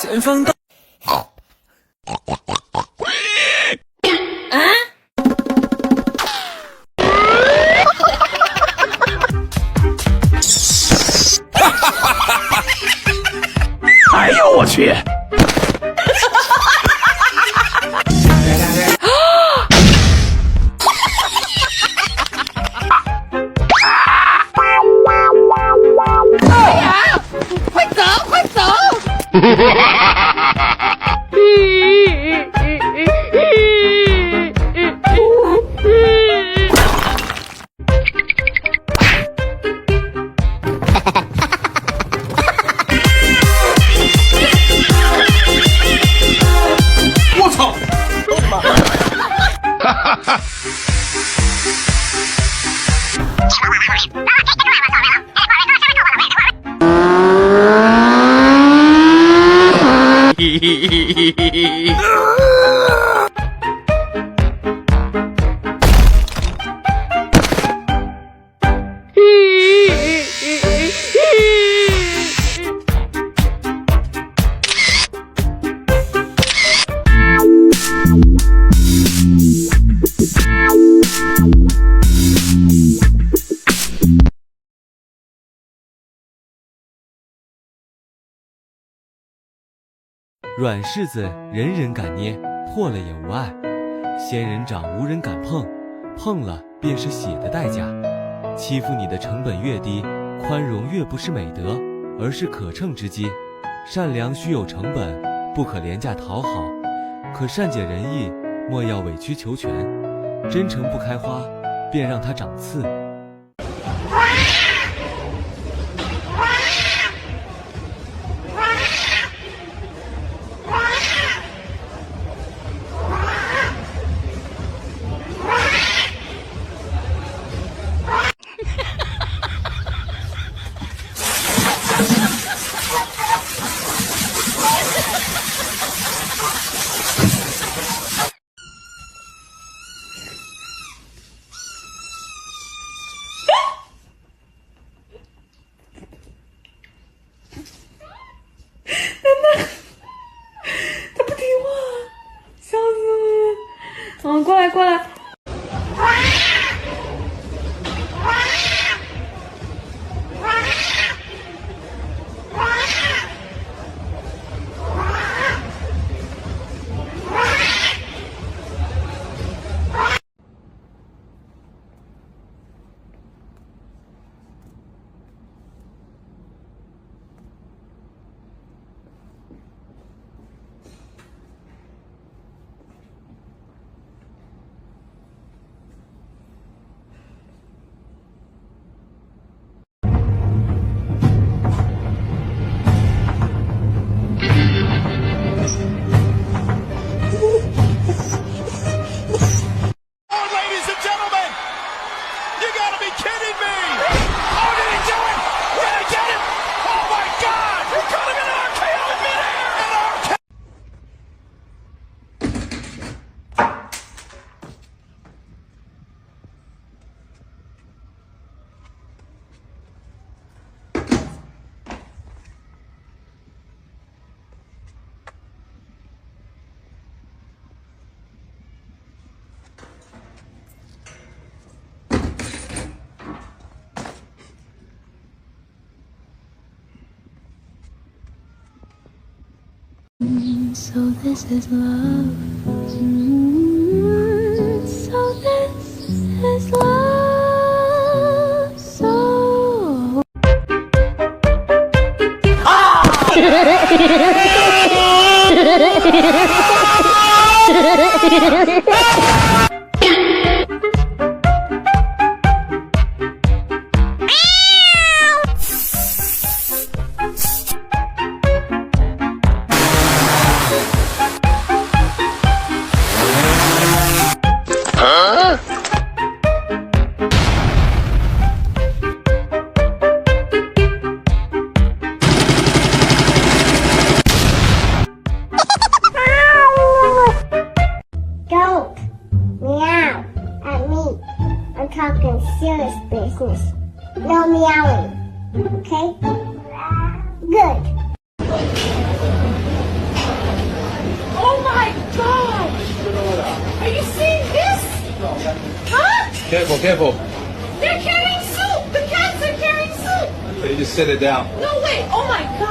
前方到。哎呦我去！哎呀，快走，快走！我操！软柿子人人敢捏，破了也无碍；仙人掌无人敢碰，碰了便是血的代价。欺负你的成本越低，宽容越不是美德，而是可乘之机。善良须有成本，不可廉价讨好；可善解人意，莫要委曲求全。真诚不开花，便让它长刺。他不听话，笑死我了！过来过来。So this is love. So this is love. So. Don't meow at me. I'm talking serious business. No meowing. Okay? Good. Oh my god! Are you seeing this? Huh? Careful, careful. They're carrying soup! The cats are carrying soup! You just sit it down. No way! Oh my god!